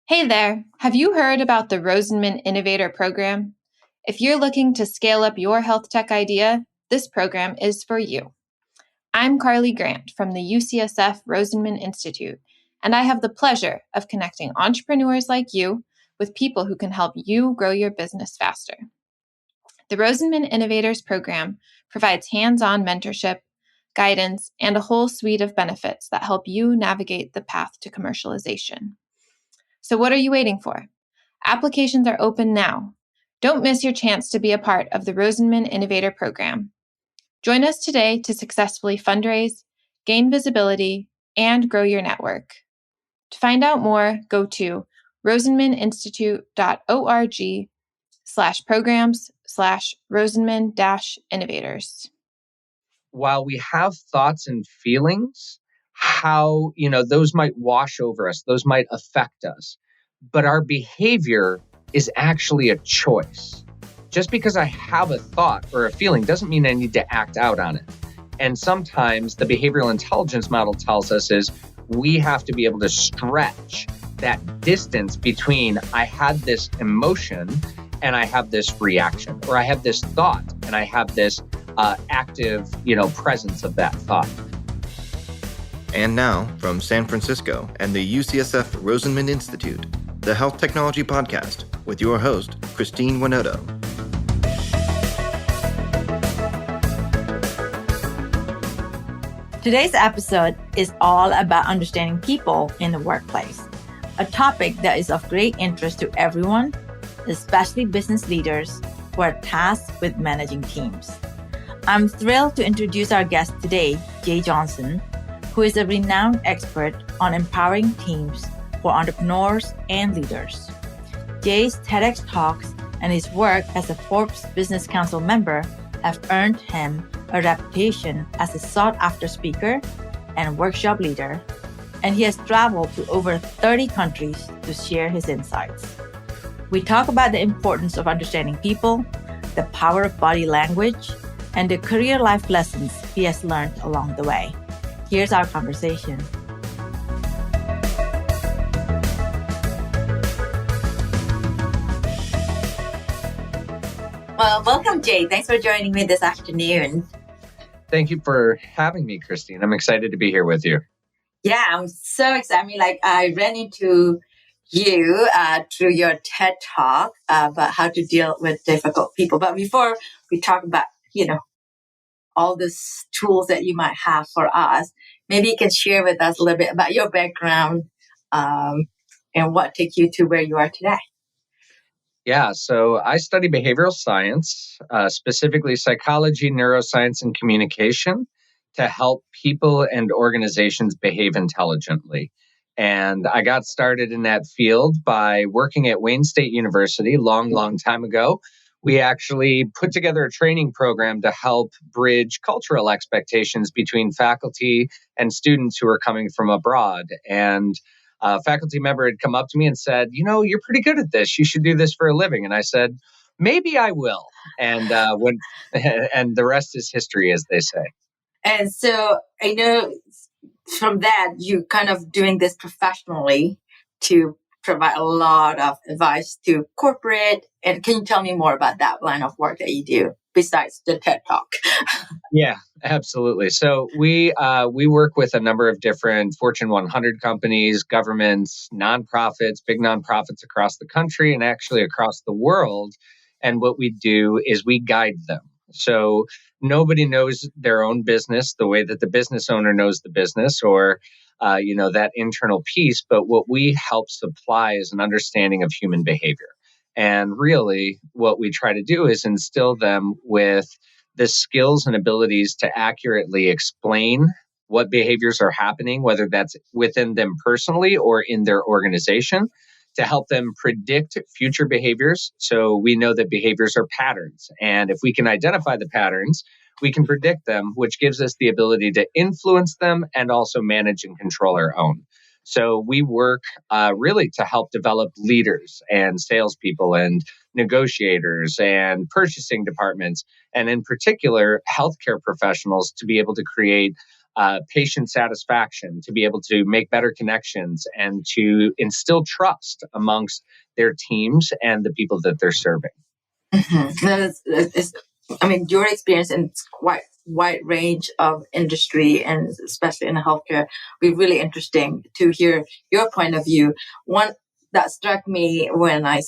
Hey there, have you heard about the Rosenman Innovator Program? If you're looking to scale up your health tech idea, this program is for you. I'm Carly Grant from the UCSF Rosenman Institute, and I have the pleasure of connecting entrepreneurs like you with people who can help you grow your business faster. The Rosenman Innovators Program provides hands-on mentorship, guidance, and a whole suite of benefits that help you navigate the path to commercialization. So what are you waiting for? Applications are open now. Don't miss your chance to be a part of the Rosenman Innovator Program. Join us today to successfully fundraise, gain visibility, and grow your network. To find out more, go to rosenmaninstitute.org/programs/Rosenman-innovators. While we have thoughts and feelings, how, those might wash over us, those might affect us, but our behavior is actually a choice. Just because I have a thought or a feeling doesn't mean I need to act out on it. And sometimes the behavioral intelligence model tells us is we have to be able to stretch that distance between I had this emotion and I have this reaction, or I have this thought and I have this active, presence of that thought. And now, from San Francisco and the UCSF Rosenman Institute, the Health Technology Podcast with your host, Christine Winoto. Today's episode is all about understanding people in the workplace, a topic that is of great interest to everyone, especially business leaders who are tasked with managing teams. I'm thrilled to introduce our guest today, Jay Johnson, who is a renowned expert on empowering teams for entrepreneurs and leaders. Jay's TEDx talks and his work as a Forbes Business Council member have earned him a reputation as a sought-after speaker and workshop leader, and he has traveled to over 30 countries to share his insights. We talk about the importance of understanding people, the power of body language, and the career life lessons he has learned along the way. Here's our conversation. Well, welcome, Jay. Thanks for joining me this afternoon. Thank you for having me, Christine. I'm excited to be here with you. Yeah, I'm so excited. I ran into you through your TED Talk about how to deal with difficult people. But before we talk about, all these tools that you might have for us, maybe you can share with us a little bit about your background and what took you to where you are today. Yeah, so I study behavioral science, specifically psychology, neuroscience, and communication to help people and organizations behave intelligently. And I got started in that field by working at Wayne State University long time ago. We actually put together a training program to help bridge cultural expectations between faculty and students who are coming from abroad. And a faculty member had come up to me and said, you're pretty good at this. You should do this for a living. And I said, maybe I will. And and the rest is history, as they say. And so I know from that, you kind of doing this professionally to provide a lot of advice to corporate. And can you tell me more about that line of work that you do besides the TED Talk? Yeah, absolutely. So we work with a number of different Fortune 100 companies, governments, nonprofits, big nonprofits across the country and actually across the world. And what we do is we guide them. So nobody knows their own business the way that the business owner knows the business or, that internal piece. But what we help supply is an understanding of human behavior. And really what we try to do is instill them with the skills and abilities to accurately explain what behaviors are happening, whether that's within them personally or in their organization, to help them predict future behaviors. So we know that behaviors are patterns. And if we can identify the patterns, we can predict them, which gives us the ability to influence them and also manage and control our own. So we work really to help develop leaders and salespeople and negotiators and purchasing departments, and in particular, healthcare professionals to be able to create patient satisfaction, to be able to make better connections and to instill trust amongst their teams and the people that they're serving. I mean, your experience in quite wide range of industry, and especially in healthcare, be really interesting to hear your point of view. One that struck me when I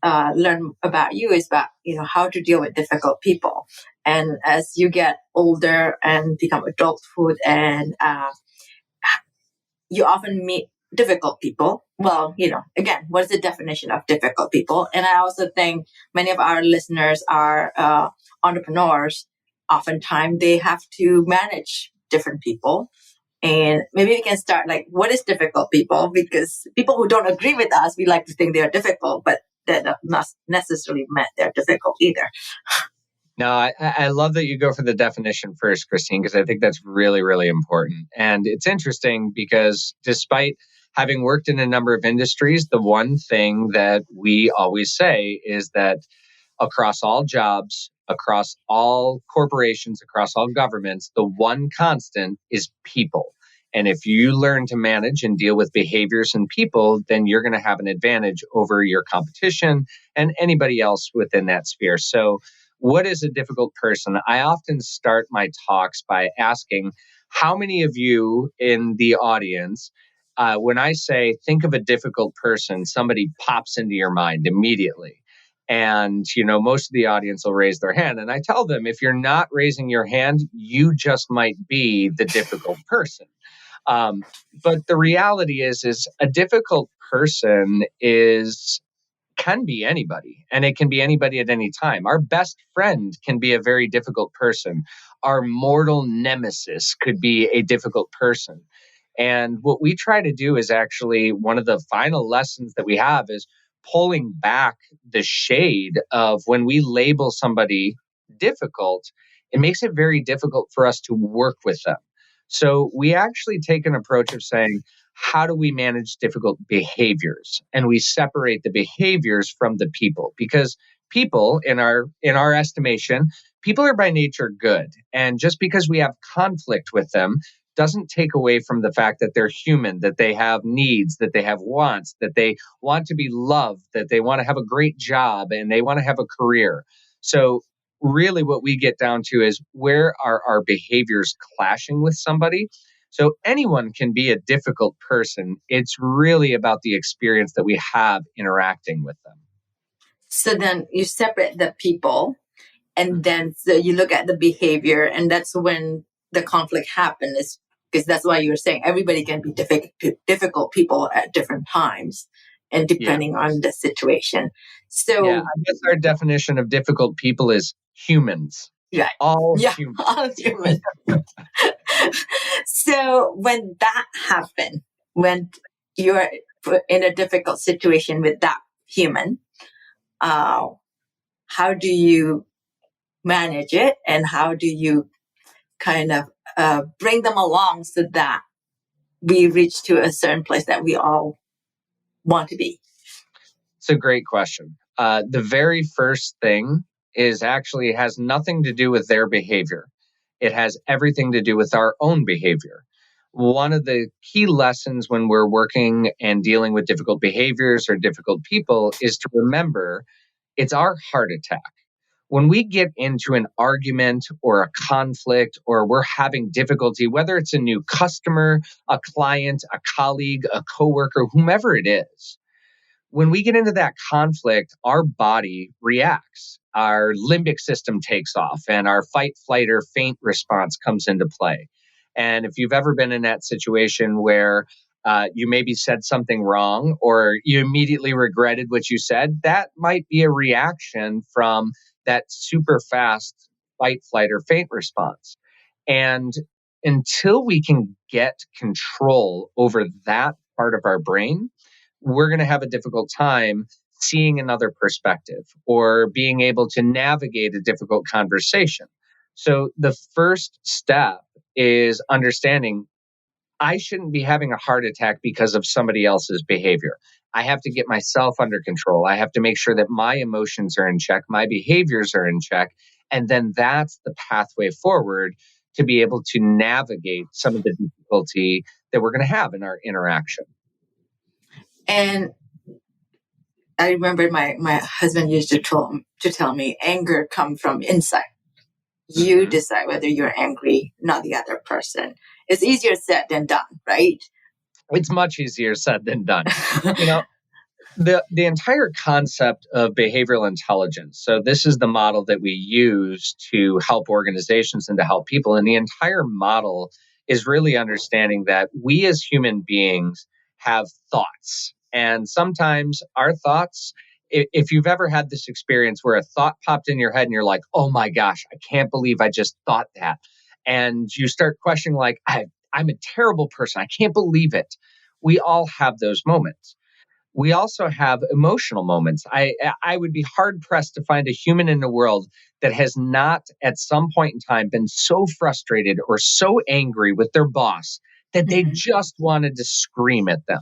learned about you is about how to deal with difficult people. And as you get older and become adulthood, and you often meet difficult people. Well, again, what is the definition of difficult people? And I also think many of our listeners are entrepreneurs. Oftentimes they have to manage different people. And maybe we can start what is difficult people? Because people who don't agree with us, we like to think they are difficult, but that does not necessarily mean they're difficult either. No, I love that you go for the definition first, Christine, because I think that's really, really important. And it's interesting because despite having worked in a number of industries, the one thing that we always say is that across all jobs, across all corporations, across all governments, the one constant is people. And if you learn to manage and deal with behaviors and people, then you're going to have an advantage over your competition and anybody else within that sphere. So what is a difficult person? I often start my talks by asking, how many of you in the audience, when I say think of a difficult person, somebody pops into your mind immediately? And, most of the audience will raise their hand. And I tell them, if you're not raising your hand, you just might be the difficult person. But the reality is a difficult person can be anybody, and it can be anybody at any time. Our best friend can be a very difficult person. Our mortal nemesis could be a difficult person. And what we try to do is actually one of the final lessons that we have is pulling back the shade of when we label somebody difficult, it makes it very difficult for us to work with them. So we actually take an approach of saying, how do we manage difficult behaviors? And we separate the behaviors from the people, because people in our estimation, people are by nature good. And just because we have conflict with them doesn't take away from the fact that they're human, that they have needs, that they have wants, that they want to be loved, that they want to have a great job and they want to have a career. So really what we get down to is, where are our behaviors clashing with somebody? So anyone can be a difficult person. It's really about the experience that we have interacting with them. So then you separate the people, and then so you look at the behavior, and that's when the conflict happens. Because that's why you're saying everybody can be difficult people at different times, and depending on the situation. So I guess our definition of difficult people is humans. All humans. All humans. So when that happens, when you're in a difficult situation with that human, how do you manage it, and how do you kind of bring them along so that we reach to a certain place that we all want to be? It's a great question. The very first thing has nothing to do with their behavior. It has everything to do with our own behavior. One of the key lessons when we're working and dealing with difficult behaviors or difficult people is to remember it's our heart attack. When we get into an argument or a conflict, or we're having difficulty, whether it's a new customer, a client, a colleague, a coworker, whomever it is, when we get into that conflict, our body reacts. Our limbic system takes off and our fight, flight, or faint response comes into play. And if you've ever been in that situation where you maybe said something wrong or you immediately regretted what you said, that might be a reaction from that super fast fight, flight, or faint response. And until we can get control over that part of our brain, we're going to have a difficult time seeing another perspective or being able to navigate a difficult conversation. So the first step is understanding I shouldn't be having a heart attack because of somebody else's behavior. I have to get myself under control. I have to make sure that my emotions are in check, my behaviors are in check. And then that's the pathway forward to be able to navigate some of the difficulty that we're going to have in our interaction. And I remember my husband used to tell me anger comes from inside. You decide whether you're angry, not the other person. It's easier said than done, right? It's much easier said than done. The entire concept of behavioral intelligence. So this is the model that we use to help organizations and to help people. And the entire model is really understanding that we as human beings have thoughts. And sometimes our thoughts, if you've ever had this experience where a thought popped in your head and you're like, oh my gosh, I can't believe I just thought that. And you start questioning like, I'm a terrible person. I can't believe it. We all have those moments. We also have emotional moments. I would be hard pressed to find a human in the world that has not at some point in time been so frustrated or so angry with their boss that they just wanted to scream at them.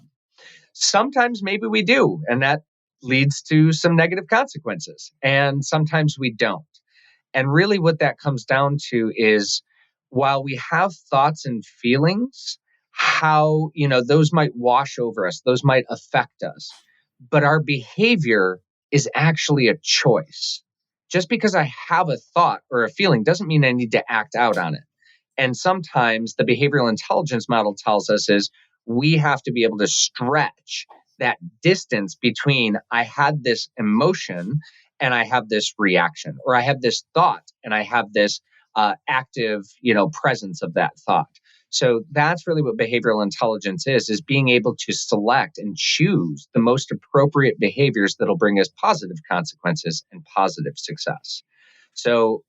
Sometimes maybe we do, and that leads to some negative consequences. And sometimes we don't. And really what that comes down to is while we have thoughts and feelings, how, those might wash over us, those might affect us. But our behavior is actually a choice. Just because I have a thought or a feeling doesn't mean I need to act out on it. And sometimes the behavioral intelligence model tells us is we have to be able to stretch that distance between I had this emotion and I have this reaction, or I have this thought and I have this active, presence of that thought. So that's really what behavioral intelligence is being able to select and choose the most appropriate behaviors that'll bring us positive consequences and positive success. So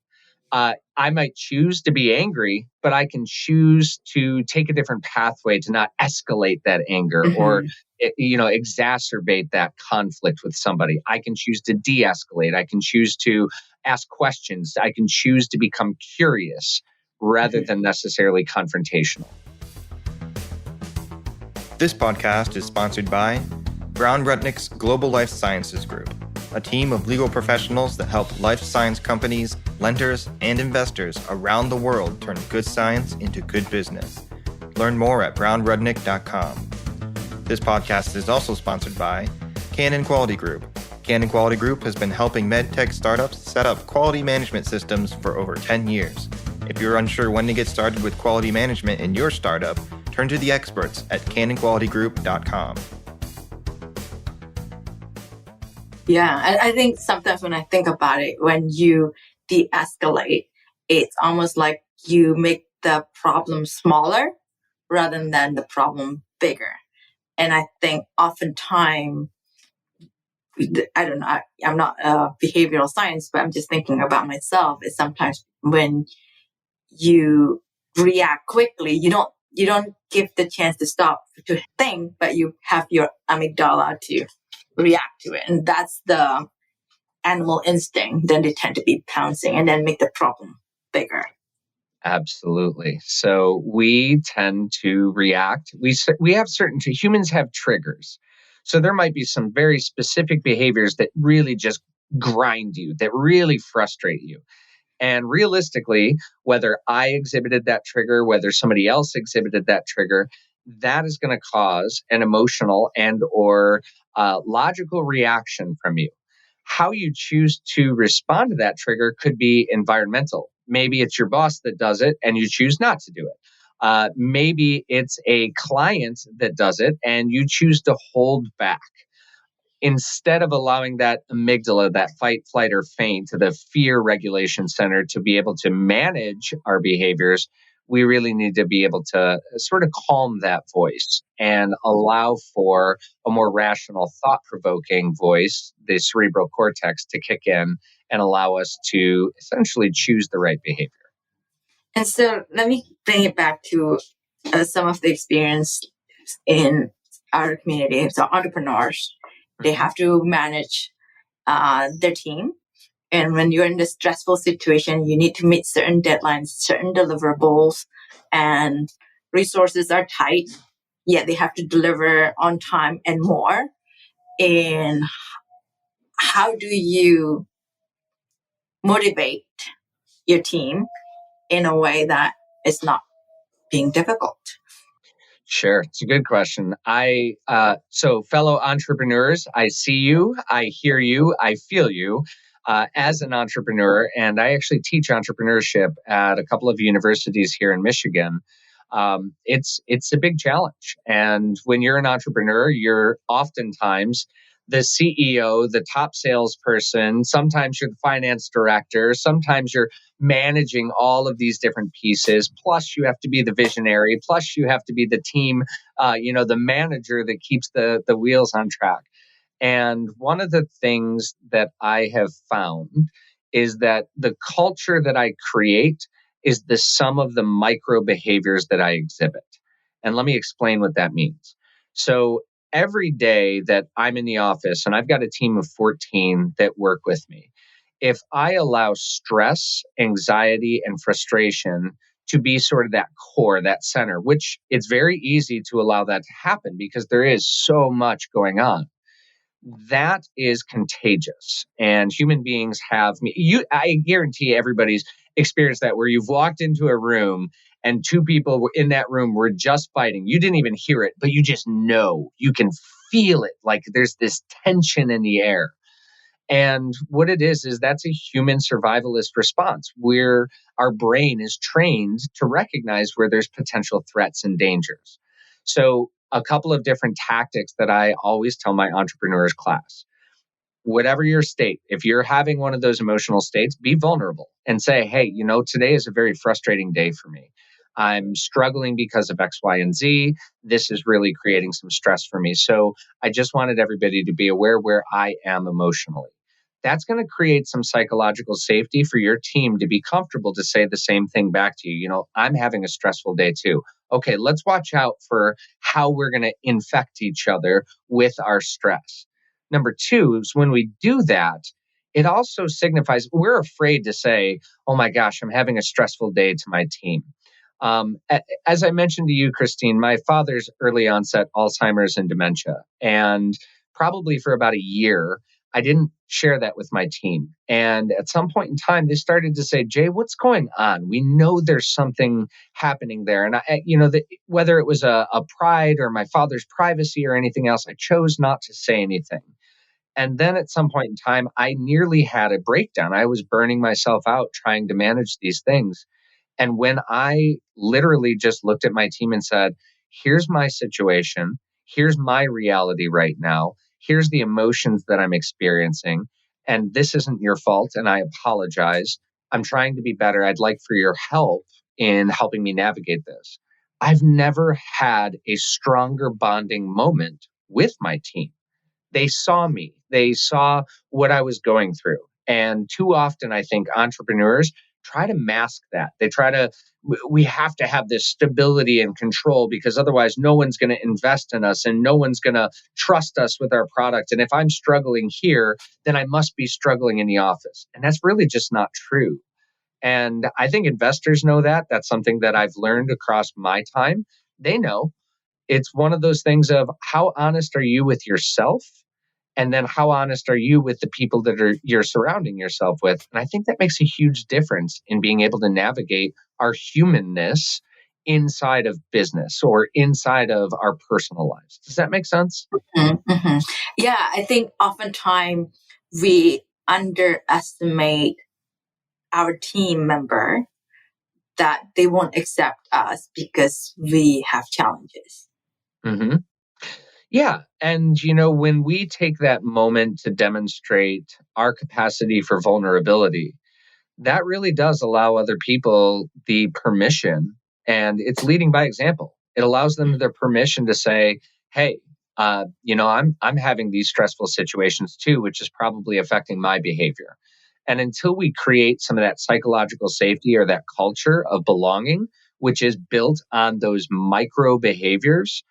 I might choose to be angry, but I can choose to take a different pathway to not escalate that anger or, exacerbate that conflict with somebody. I can choose to de-escalate. I can choose to ask questions. I can choose to become curious rather than necessarily confrontational. This podcast is sponsored by Brown Rudnick's Global Life Sciences Group, a team of legal professionals that help life science companies, lenders, and investors around the world turn good science into good business. Learn more at brownrudnick.com. This podcast is also sponsored by Canon Quality Group. Canon Quality Group has been helping medtech startups set up quality management systems for over 10 years. If you're unsure when to get started with quality management in your startup, turn to the experts at canonqualitygroup.com. Yeah, I think sometimes when I think about it, when you de-escalate, it's almost like you make the problem smaller rather than the problem bigger. And I think oftentimes, I don't know, I'm not a behavioral science, but I'm just thinking about myself, is sometimes when you react quickly, you don't give the chance to stop to think, but you have your amygdala to react to it. And that's the animal instinct. Then they tend to be pouncing and then make the problem bigger. Absolutely. So we tend to react. We have humans have triggers. So there might be some very specific behaviors that really just grind you, that really frustrate you. And realistically, whether I exhibited that trigger, whether somebody else exhibited that trigger, that is going to cause an emotional and or logical reaction from you. How you choose to respond to that trigger could be environmental. Maybe it's your boss that does it and you choose not to do it. Maybe it's a client that does it and you choose to hold back. Instead of allowing that amygdala, that fight, flight, or faint, to the fear regulation center to be able to manage our behaviors, we really need to be able to sort of calm that voice and allow for a more rational, thought-provoking voice, the cerebral cortex, to kick in and allow us to essentially choose the right behavior. And so let me bring it back to some of the experience in our community. So entrepreneurs, they have to manage their team. And when you're in this stressful situation, you need to meet certain deadlines, certain deliverables, and resources are tight, yet they have to deliver on time and more. And how do you motivate your team in a way that it's not being difficult? Sure. It's a good question. So fellow entrepreneurs, I see you, I hear you, I feel you as an entrepreneur. And I actually teach entrepreneurship at a couple of universities here in Michigan. It's a big challenge. And when you're an entrepreneur, you're oftentimes the CEO, the top salesperson. Sometimes you're the finance director. Sometimes you're managing all of these different pieces. Plus, you have to be the visionary. Plus, you have to be the team, the manager that keeps the wheels on track. And one of the things that I have found is that the culture that I create is the sum of the micro behaviors that I exhibit. And let me explain what that means. So every day that I'm in the office, and I've got a team of 14 that work with me, if I allow stress, anxiety, and frustration to be sort of that core, that center, which it's very easy to allow that to happen because there is so much going on, that is contagious. And human beings I guarantee everybody's experienced that, where you've walked into a room and two people were in that room were just fighting. You didn't even hear it, but you just know, you can feel it. Like there's this tension in the air. And what it is that's a human survivalist response where our brain is trained to recognize where there's potential threats and dangers. So a couple of different tactics that I always tell my entrepreneurs class: whatever your state, if you're having one of those emotional states, be vulnerable and say, hey, today is a very frustrating day for me. I'm struggling because of X, Y, and Z. This is really creating some stress for me. So I just wanted everybody to be aware where I am emotionally. That's going to create some psychological safety for your team to be comfortable to say the same thing back to you. I'm having a stressful day too. Okay, let's watch out for how we're going to infect each other with our stress. Number two is when we do that, it also signifies we're afraid to say, oh my gosh, I'm having a stressful day to my team. As I mentioned to you, Christine, my father's early onset Alzheimer's and dementia. And probably for about a year, I didn't share that with my team. And at some point in time, they started to say, Jay, what's going on? We know there's something happening there. And whether it was a pride or my father's privacy or anything else, I chose not to say anything. And then at some point in time, I nearly had a breakdown. I was burning myself out trying to manage these things. And when I literally just looked at my team and said, here's my situation, here's my reality right now, here's the emotions that I'm experiencing, and this isn't your fault, and I apologize. I'm trying to be better. I'd like for your help in helping me navigate this. I've never had a stronger bonding moment with my team. They saw me. They saw what I was going through. And too often, I think entrepreneurs try to mask that. We have to have this stability and control because otherwise no one's going to invest in us and no one's going to trust us with our product. And if I'm struggling here, then I must be struggling in the office. And that's really just not true. And I think investors know that. That's something that I've learned across my time. They know. It's one of those things of how honest are you with yourself? And then how honest are you with the people that you're surrounding yourself with? And I think that makes a huge difference in being able to navigate our humanness inside of business or inside of our personal lives. Does that make sense? Mm-hmm, mm-hmm. Yeah, I think oftentimes we underestimate our team member, that they won't accept us because we have challenges. Mm-hmm. Yeah. And, when we take that moment to demonstrate our capacity for vulnerability, that really does allow other people the permission, and it's leading by example. It allows them the permission to say, hey, I'm having these stressful situations too, which is probably affecting my behavior. And until we create some of that psychological safety or that culture of belonging, which is built on those micro behaviors,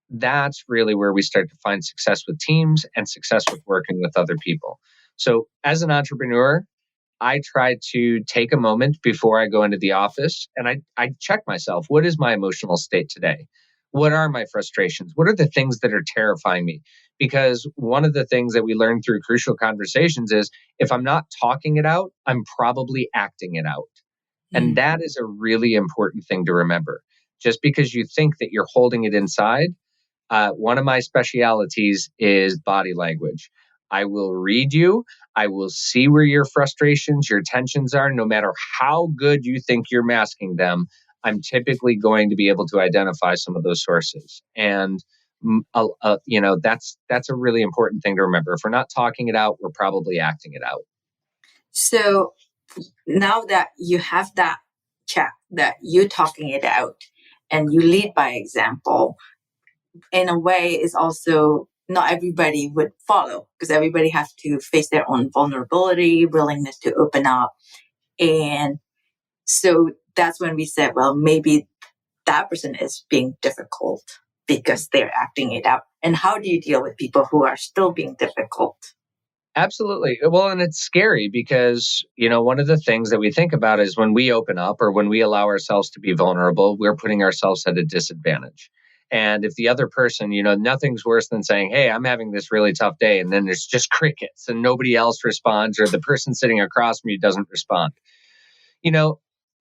that's really where we start to find success with teams and success with working with other people. So as an entrepreneur, I try to take a moment before I go into the office and I check myself. What is my emotional state today? What are my frustrations? What are the things that are terrifying me? Because one of the things that we learn through Crucial Conversations is if I'm not talking it out, I'm probably acting it out. And that is a really important thing to remember. Just because you think that you're holding it inside, one of my specialities is body language. I will read you. I will see where your frustrations, your tensions are, no matter how good you think you're masking them. I'm typically going to be able to identify some of those sources. And that's a really important thing to remember. If we're not talking it out, we're probably acting it out. So now that you have that chat, that you're talking it out and you lead by example, in a way is also not everybody would follow, because everybody has to face their own vulnerability, willingness to open up. And so that's when we said, well, maybe that person is being difficult because they're acting it out. And how do you deal with people who are still being difficult? Absolutely. Well, and it's scary because, one of the things that we think about is when we open up or when we allow ourselves to be vulnerable, we're putting ourselves at a disadvantage. And if the other person, nothing's worse than saying, hey, I'm having this really tough day. And then there's just crickets and nobody else responds, or the person sitting across from you doesn't respond.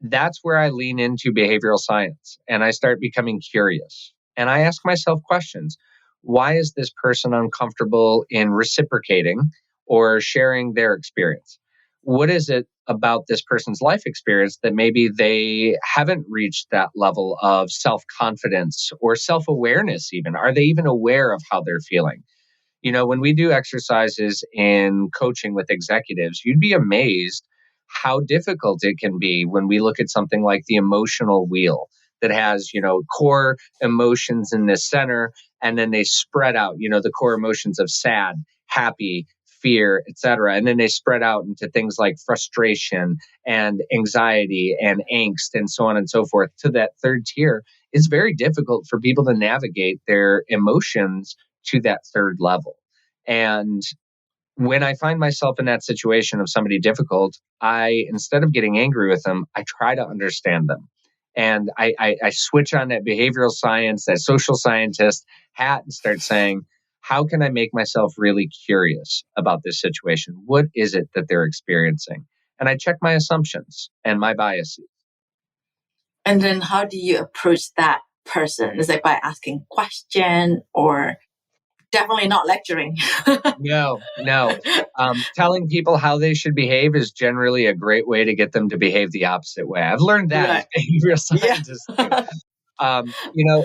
That's where I lean into behavioral science and I start becoming curious. And I ask myself questions. Why is this person uncomfortable in reciprocating or sharing their experience? What is it about this person's life experience that maybe they haven't reached that level of self-confidence or self-awareness even? Are they even aware of how they're feeling? When we do exercises in coaching with executives, you'd be amazed how difficult it can be when we look at something like the emotional wheel that has, core emotions in the center, and then they spread out, the core emotions of sad, happy, fear, etc. And then they spread out into things like frustration and anxiety and angst and so on and so forth to that third tier. It's very difficult for people to navigate their emotions to that third level. And when I find myself in that situation of somebody difficult, instead of getting angry with them, I try to understand them. And I switch on that behavioral science, that social scientist hat, and start saying, how can I make myself really curious about this situation? What is it that they're experiencing? And I check my assumptions and my biases. And then how do you approach that person? Is it by asking question, or definitely not lecturing? No. Telling people how they should behave is generally a great way to get them to behave the opposite way. I've learned that as behavioral scientist. Yeah.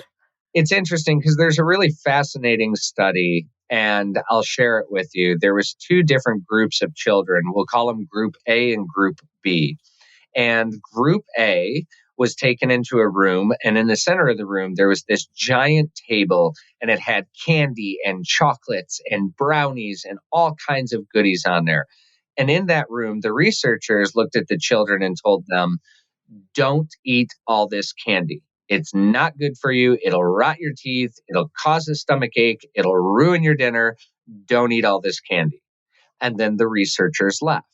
It's interesting because there's a really fascinating study, and I'll share it with you. There was two different groups of children. We'll call them Group A and Group B. And Group A was taken into a room, and in the center of the room, there was this giant table, and it had candy and chocolates and brownies and all kinds of goodies on there. And in that room, the researchers looked at the children and told them, don't eat all this candy. It's not good for you. It'll rot your teeth. It'll cause a stomach ache. It'll ruin your dinner. Don't eat all this candy. And then the researchers left.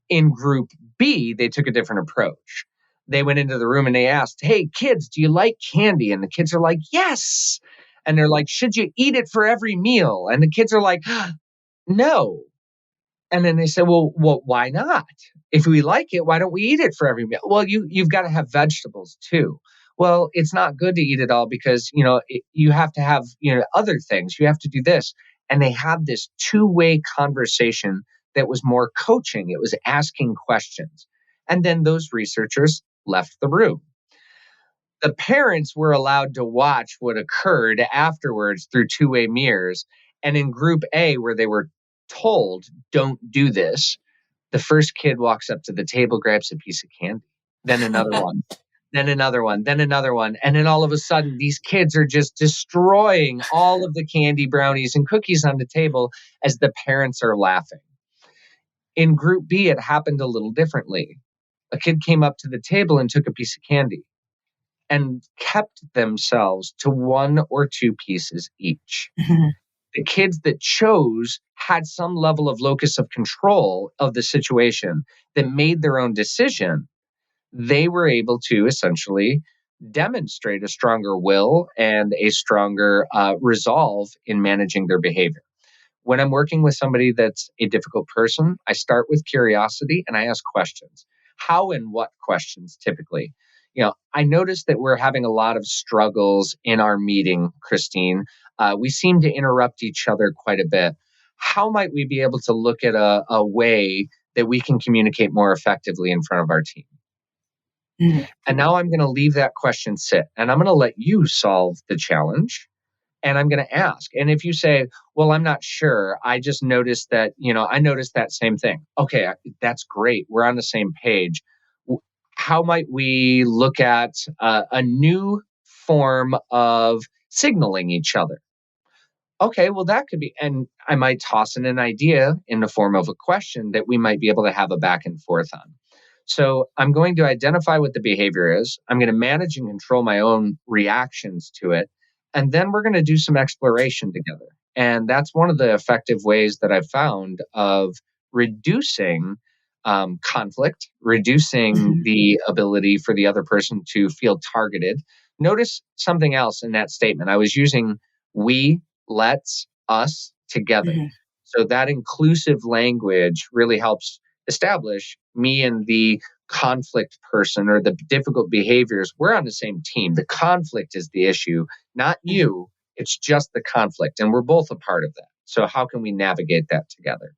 In Group B, they took a different approach. They went into the room and they asked, hey, kids, do you like candy? And the kids are like, yes. And they're like, should you eat it for every meal? And the kids are like, no. And then they said, well, why not? If we like it, why don't we eat it for every meal? Well, you've got to have vegetables too. Well, it's not good to eat it all because, you have to have, other things. You have to do this. And they had this two-way conversation that was more coaching. It was asking questions. And then those researchers left the room. The parents were allowed to watch what occurred afterwards through two-way mirrors. And in Group A, where they were told, don't do this, the first kid walks up to the table, grabs a piece of candy, then another one, then another one, then another one. And then all of a sudden, these kids are just destroying all of the candy, brownies, and cookies on the table as the parents are laughing. In Group B, it happened a little differently. A kid came up to the table and took a piece of candy and kept themselves to one or two pieces each. Mm-hmm. The kids that chose had some level of locus of control of the situation that made their own decision. They were able to essentially demonstrate a stronger will and a stronger resolve in managing their behavior. When I'm working with somebody that's a difficult person, I start with curiosity and I ask questions. how and what questions typically. I noticed that we're having a lot of struggles in our meeting, Christine. We seem to interrupt each other quite a bit. How might we be able to look at a way that we can communicate more effectively in front of our team? Mhm. And now I'm going to leave that question sit, and I'm going to let you solve the challenge. And I'm going to ask. And if you say, well, I'm not sure, I just noticed that, I noticed that same thing. Okay, that's great. We're on the same page. How might we look at a new form of signaling each other? Okay, well, that could be, and I might toss in an idea in the form of a question that we might be able to have a back and forth on. So I'm going to identify what the behavior is. I'm going to manage and control my own reactions to it. And then we're going to do some exploration together. And that's one of the effective ways that I've found of reducing conflict, reducing the ability for the other person to feel targeted. Notice something else in that statement. I was using we, let's, us together. Mhm. So that inclusive language really helps establish me and the conflict person or the difficult behaviors. We're on the same team. The conflict is the issue, not you. It's just the conflict. And we're both a part of that. So how can we navigate that together?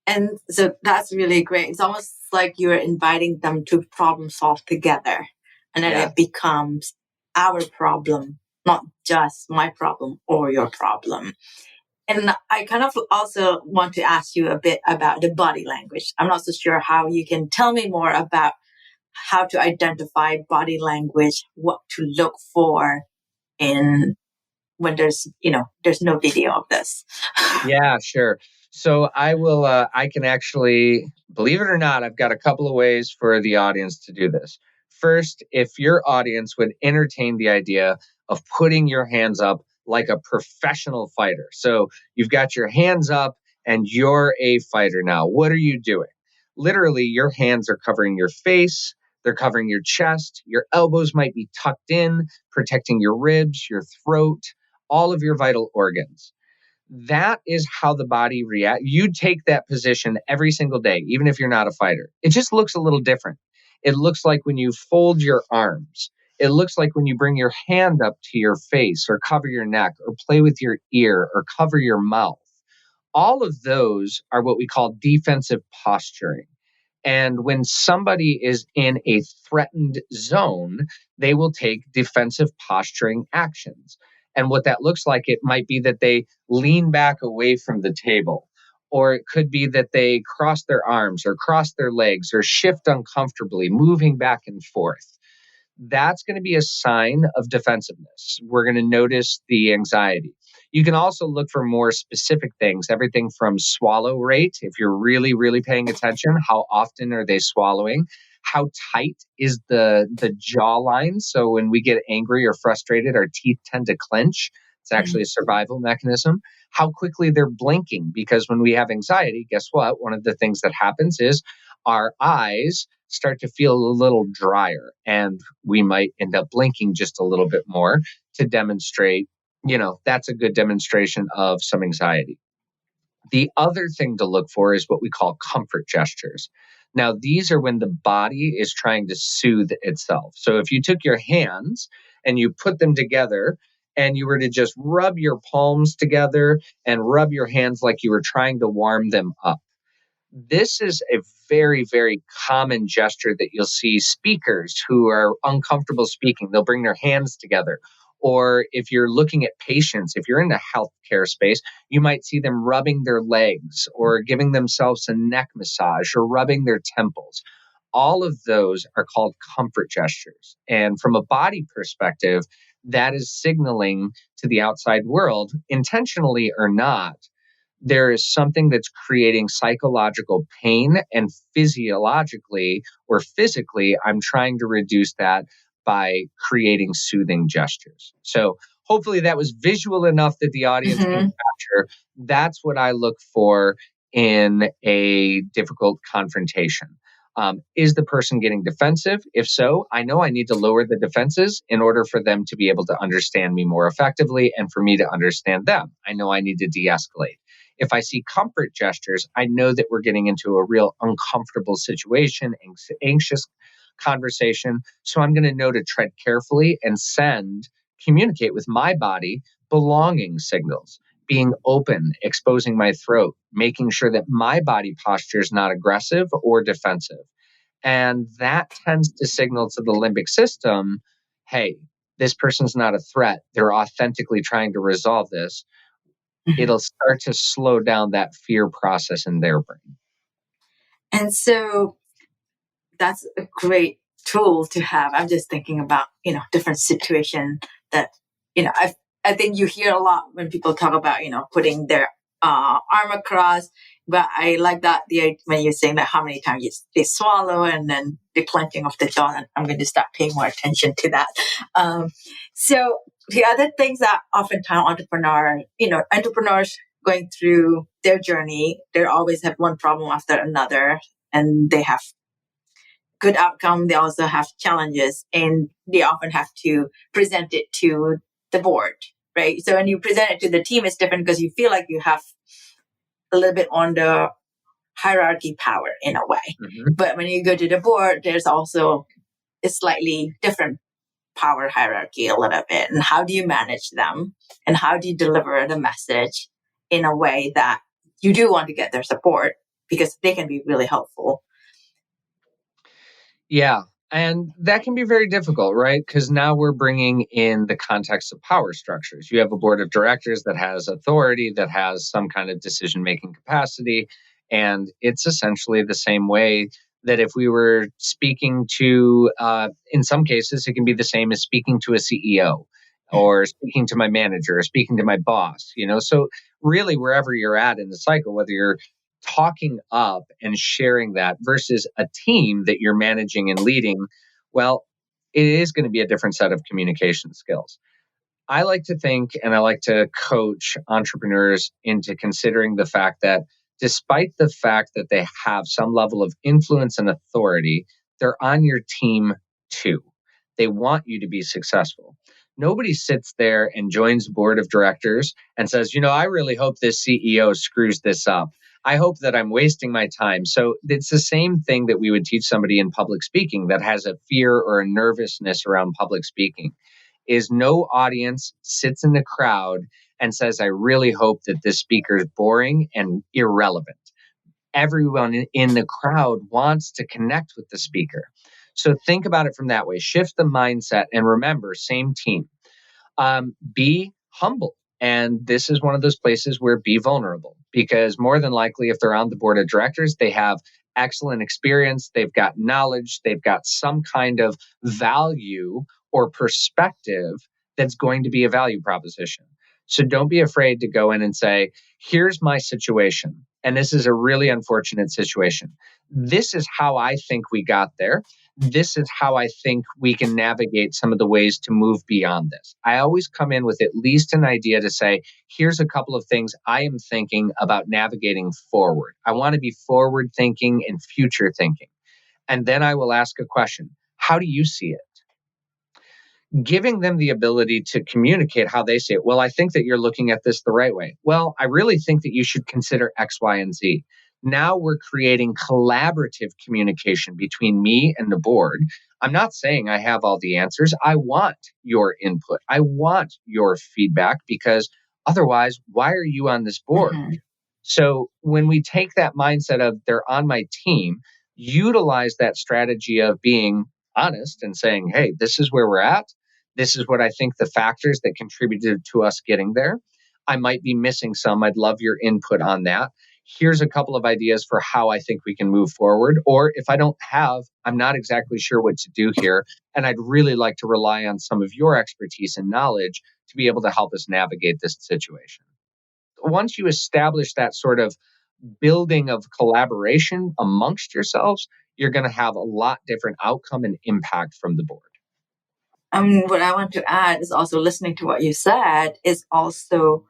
And so that's really great. It's almost like you're inviting them to problem solve together. And then Yeah. it becomes our problem, not just my problem or your problem. And I kind of also want to ask you a bit about the body language. I'm not so sure how you can tell me more about how to identify body language, what to look for in when there's no video of this. Yeah, sure. So I can actually, believe it or not, I've got a couple of ways for the audience to do this. First, if your audience would entertain the idea of putting your hands up like a professional fighter. So you've got your hands up and you're a fighter now. What are you doing? Literally, your hands are covering your face. They're covering your chest. Your elbows might be tucked in, protecting your ribs, your throat, all of your vital organs. That is how the body reacts. You take that position every single day, even if you're not a fighter. It just looks a little different. It looks like when you fold your arms. It looks like when you bring your hand up to your face or cover your neck or play with your ear or cover your mouth. All of those are what we call defensive posturing. And when somebody is in a threatened zone, they will take defensive posturing actions. And what that looks like, it might be that they lean back away from the table, or it could be that they cross their arms or cross their legs or shift uncomfortably, moving back and forth. That's going to be a sign of defensiveness. We're going to notice the anxiety. You can also look for more specific things, everything from swallow rate. If you're really, really paying attention, how often are they swallowing? How tight is the jawline? So when we get angry or frustrated, our teeth tend to clench. It's actually a survival mechanism. How quickly they're blinking, because when we have anxiety, guess what? One of the things that happens is our eyes start to feel a little drier, and we might end up blinking just a little bit more to demonstrate, that's a good demonstration of some anxiety. The other thing to look for is what we call comfort gestures. Now, these are when the body is trying to soothe itself. So if you took your hands and you put them together and you were to just rub your palms together and rub your hands like you were trying to warm them up, this is a very, very common gesture that you'll see speakers who are uncomfortable speaking. They'll bring their hands together. Or if you're looking at patients, if you're in the healthcare space, you might see them rubbing their legs or giving themselves a neck massage or rubbing their temples. All of those are called comfort gestures. And from a body perspective, that is signaling to the outside world, intentionally or not, there is something that's creating psychological pain, and physiologically or physically, I'm trying to reduce that by creating soothing gestures. So hopefully that was visual enough that the audience can capture. That's what I look for in a difficult confrontation. Is the person getting defensive? If so, I know I need to lower the defenses in order for them to be able to understand me more effectively and for me to understand them. I know I need to de-escalate. If I see comfort gestures, I know that we're getting into a real uncomfortable situation, anxious conversation. So I'm going to know to tread carefully and communicate with my body belonging signals, being open, exposing my throat, making sure that my body posture is not aggressive or defensive. And that tends to signal to the limbic system, hey, this person's not a threat. They're authentically trying to resolve this. It'll start to slow down that fear process in their brain. And so that's a great tool to have. I'm just thinking about, different situations that, I think you hear a lot when people talk about, putting their arm across. But I like that when you're saying that how many times they swallow and then the clenching of the jaw. And I'm going to start paying more attention to that. So the other things that oftentimes entrepreneurs going through their journey, they always have one problem after another, and they have good outcome. They also have challenges, and they often have to present it to the board, right? So when you present it to the team, it's different because you feel like you have a little bit on the hierarchy power in a way. Mm-hmm. But when you go to the board, there's also a slightly different power hierarchy a little bit. And how do you manage them? And how do you deliver the message in a way that you do want to get their support, because they can be really helpful? Yeah. And that can be very difficult, right? Because now we're bringing in the context of power structures. You have a board of directors that has authority, that has some kind of decision-making capacity. And it's essentially the same way that if we were speaking to, in some cases, it can be the same as speaking to a CEO or speaking to my manager or speaking to my boss, So really, wherever you're at in the cycle, whether you're talking up and sharing that versus a team that you're managing and leading, well, it is going to be a different set of communication skills. I like to think, and I like to coach entrepreneurs into considering the fact that despite the fact that they have some level of influence and authority, they're on your team too. They want you to be successful. Nobody sits there and joins the board of directors and says, I really hope this CEO screws this up. I hope that I'm wasting my time. So it's the same thing that we would teach somebody in public speaking that has a fear or a nervousness around public speaking, is no audience sits in the crowd and says, I really hope that this speaker is boring and irrelevant. Everyone in the crowd wants to connect with the speaker. So think about it from that way. Shift the mindset, and remember, same team. Be humble. And this is one of those places where be vulnerable, because more than likely, if they're on the board of directors, they have excellent experience, they've got knowledge, they've got some kind of value or perspective that's going to be a value proposition. So don't be afraid to go in and say, here's my situation. And this is a really unfortunate situation. This is how I think we got there. This is how I think we can navigate some of the ways to move beyond this. I always come in with at least an idea to say, here's a couple of things I am thinking about navigating forward. I want to be forward thinking and future thinking. And then I will ask a question. How do you see it? Giving them the ability to communicate how they see it. Well, I think that you're looking at this the right way. Well, I really think that you should consider X, Y, and Z. Now we're creating collaborative communication between me and the board. I'm not saying I have all the answers. I want your input. I want your feedback, because otherwise, why are you on this board? Mm-hmm. So when we take that mindset of they're on my team, utilize that strategy of being honest and saying, hey, this is where we're at. This is what I think the factors that contributed to us getting there. I might be missing some. I'd love your input on that. Here's a couple of ideas for how I think we can move forward. Or if I don't have, I'm not exactly sure what to do here, and I'd really like to rely on some of your expertise and knowledge to be able to help us navigate this situation. Once you establish that sort of building of collaboration amongst yourselves, you're going to have a lot different outcome and impact from the board. What I want to add is also listening to what you said is also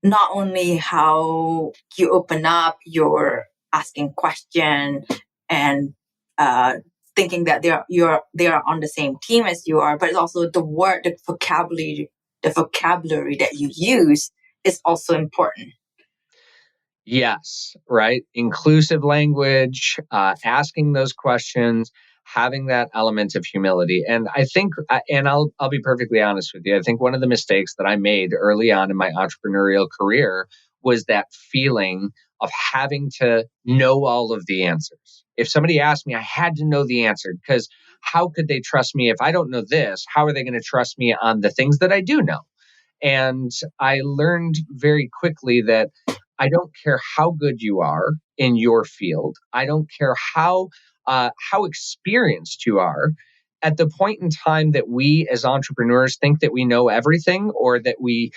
not only how you open up your asking question and thinking that they are on the same team as you are, but it's also the word, the vocabulary that you use is also important. Yes, right. Inclusive language, asking those questions, having that element of humility. And I think, and I'll be perfectly honest with you. I think one of the mistakes that I made early on in my entrepreneurial career was that feeling of having to know all of the answers. If somebody asked me, I had to know the answer, because how could they trust me if I don't know this? How are they going to trust me on the things that I do know? And I learned very quickly that I don't care how good you are in your field. I don't care how experienced you are. At the point in time that we as entrepreneurs think that we know everything, or that we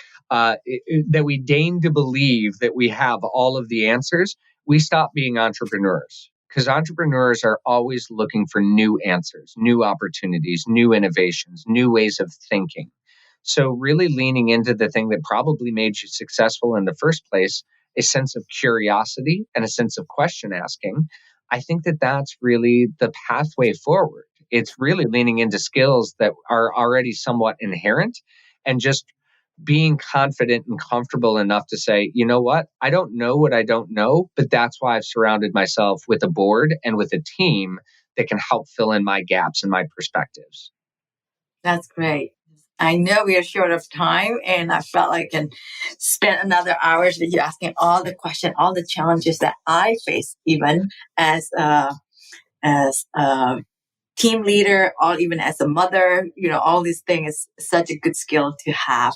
deign to believe that we have all of the answers, we stop being entrepreneurs. Because entrepreneurs are always looking for new answers, new opportunities, new innovations, new ways of thinking. So really leaning into the thing that probably made you successful in the first place, a sense of curiosity and a sense of question asking, I think that that's really the pathway forward. It's really leaning into skills that are already somewhat inherent, and just being confident and comfortable enough to say, you know what I don't know, but that's why I've surrounded myself with a board and with a team that can help fill in my gaps and my perspectives. That's great. I know we are short of time, and I felt like I can spend another hours with you asking all the questions, all the challenges that I face, even as a team leader, or even as a mother. All these things is such a good skill to have.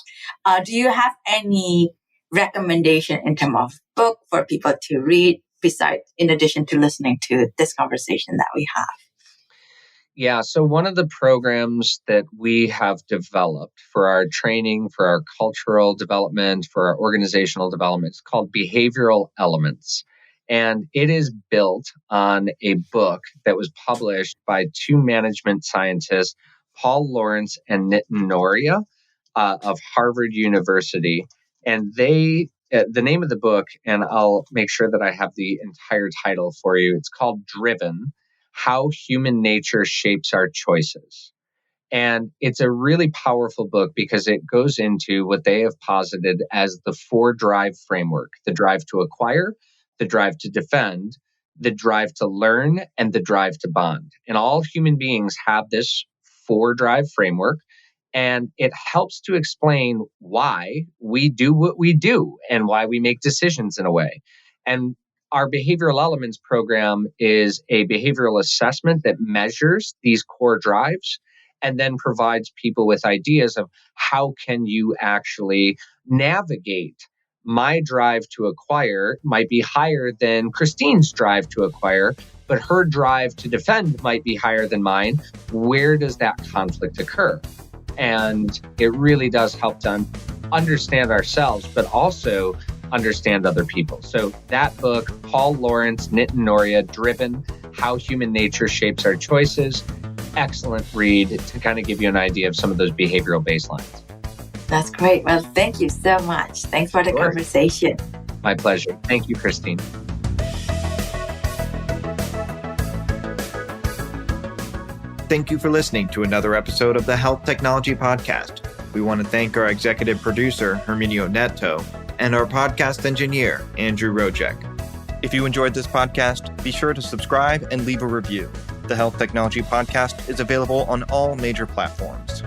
Do you have any recommendation in terms of book for people to read, in addition to listening to this conversation that we have? Yeah, so one of the programs that we have developed for our training, for our cultural development, for our organizational development is called Behavioral Elements. And it is built on a book that was published by two management scientists, Paul Lawrence and Nitin Nohria of Harvard University. And the name of the book, and I'll make sure that I have the entire title for you, it's called Driven: How Human Nature Shapes Our Choices. And it's a really powerful book because it goes into what they have posited as the 4 drive framework: the drive to acquire, the drive to defend, the drive to learn, and the drive to bond. And all human beings have this 4 drive framework, and it helps to explain why we do what we do and why we make decisions in a way. And our Behavioral Elements program is a behavioral assessment that measures these core drives and then provides people with ideas of how can you actually navigate. My drive to acquire might be higher than Christine's drive to acquire, but her drive to defend might be higher than mine. Where does that conflict occur? And it really does help to understand ourselves, but also understand other people. So that book, Paul Lawrence, Nitin Nohria, Driven: How Human Nature Shapes Our Choices, excellent read to kind of give you an idea of some of those behavioral baselines. That's great. Well, thank you so much. Thanks for the conversation. My pleasure. Thank you, Christine. Thank you for listening to another episode of the Health Technology Podcast. We want to thank our executive producer, Herminio Neto, and our podcast engineer, Andrew Rojek. If you enjoyed this podcast, be sure to subscribe and leave a review. The Health Technology Podcast is available on all major platforms.